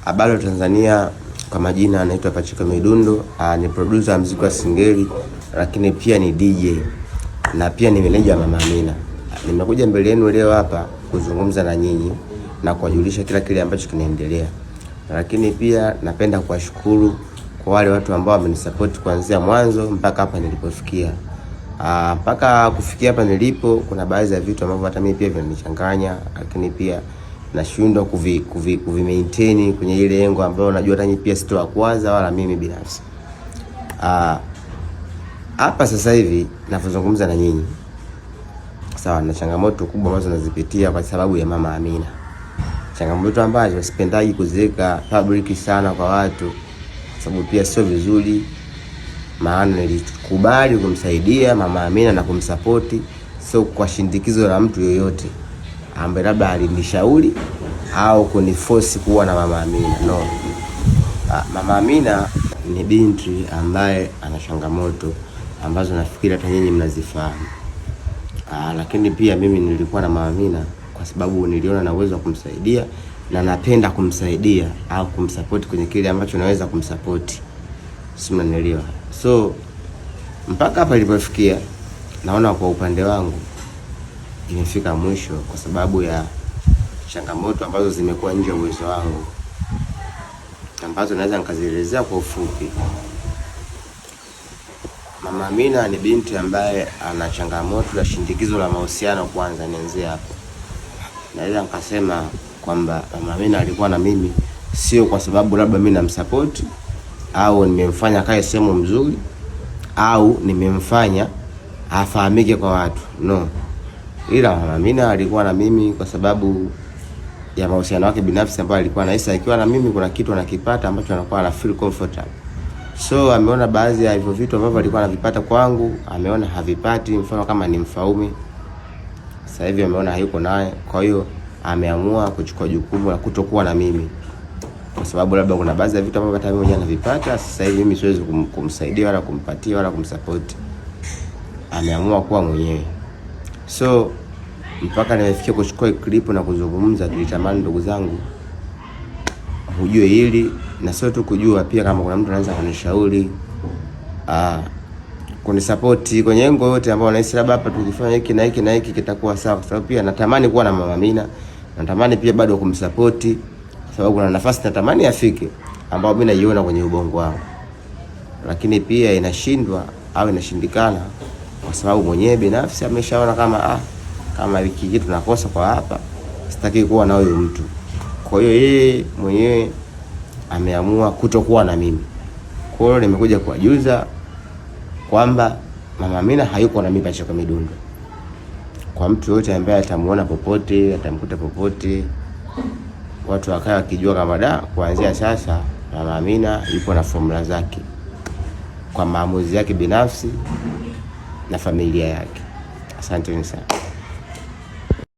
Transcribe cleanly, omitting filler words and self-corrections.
Habari Tanzania, kwa majina anaitwa Pachiko Midundo, ni producer muziki wa Singeli, lakini pia ni DJ na pia ni meneja Mama Amina. Nimekuja mbele yenu leo hapa kuzungumza na nyinyi na kuwajulisha kila kile ambacho kinaendelea. Lakini pia napenda kuwashukuru kwa wale watu ambao wamenisupport kuanzia mwanzo mpaka hapa nilipofikia. Mpaka kufikia hapa nilipo, kuna baadhi ya vitu ambavyo hata mimi pia vinanichanganya, lakini pia nashindwa kuvi maintain kwenye ile lengo ambayo najua hata pia sitoa kwanza wala mimi binafsi. Hapa sasa hivi ninapozungumza na nyinyi, sawa, na changamoto kubwa ambazo nazipitia kwa sababu ya Mama Amina. Changamoto ambazo sipendaji kuziweka public sana kwa watu, sababu pia sio vizuri. Maana nilikubali kumsaidia Mama Amina na kumsupport, sio kwa shindikizo la mtu yoyote ambaye labda alinishauri au kuniforce kuwa na Mama Amina. No. Mama Amina ni binti ambaye ana changamoto ambazo nafikiri hata nyinyi mnazifahamu. Lakini pia mimi nilikuwa na Mama Amina kwa sababu niliona na uwezo wa kumsaidia na napenda kumsaidia au kumsupport kwenye kile ambacho naweza kumsupport. Si mnanielewa? So mpaka hapa nilipofikia, naona kwa upande wangu imefika mwisho kwa sababu ya changamoto ambazo zimekuwa nje ya uwezo wangu, ambazo naweza nikazielezea kwa ufupi. Mama Amina ni binti ambaye ana changamoto la shindikizo la mahusiano. Kwanza nianze hapo. Naweza nikasema kwamba Mama Amina alikuwa na mimi sio kwa sababu labda mimi namsupport au nimemfanya kae sehemu mzuri au nimemfanya afahamike kwa watu. No. Ila Mama Amina alikuwa na mimi kwa sababu ya mahusiano yake binafsi ambayo alikuwa anahisi akiwa na mimi kuna kitu anakipata ambacho anakuwa ana feel comfortable. So ameona baadhi ya hivyo vitu ambavyo alikuwa anavipata kwangu, ameona havipati, mfano kama ni Mfaume. Sasa hivi ameona hayuko naye, kwa hiyo ameamua kuchukua jukumu la kutokuwa na mimi. Kwa sababu labda kuna baadhi ya vitu ambavyo hata mimi mwenyewe navipata, sasa hivi mimi siwezi kumsaidia wala kumpatia wala kumsupport. Ameamua kuwa mwenyewe. So mpaka nimefikia kuchukua clip na kuzungumza, nilitamani ndugu zangu hujue hili, na sio tu kujua, pia kama kuna mtu anaweza kunishauri kunisupport kwenye lengo yote ambao nahisi labda hapa tukifanya hiki na hiki na hiki kitakuwa sawa. Kwa sababu pia natamani kuwa na Mama Amina, natamani pia bado kumsupport, kwa sababu kuna nafasi natamani afike ambao mimi naiona kwenye ubongo wangu, lakini pia inashindwa au inashindikana kwa sababu mwenyewe binafsi ameshaona kama wiki hii tunakosa kwa hapa, sitaki kuwa na huyo mtu. Kwa hiyo yeye mwenyewe ameamua kutokuwa na mimi. Kwa hiyo nimekuja kuwajuza kwamba Mama Amina hayuko na mimi Pachiko Midundo. Kwa mtu yote ambaye atamuona popote, atamkuta popote, watu wakae wakijua kama kuanzia sasa Mama Amina yupo na formula zake kwa maamuzi yake binafsi na familia yake. Asante sana.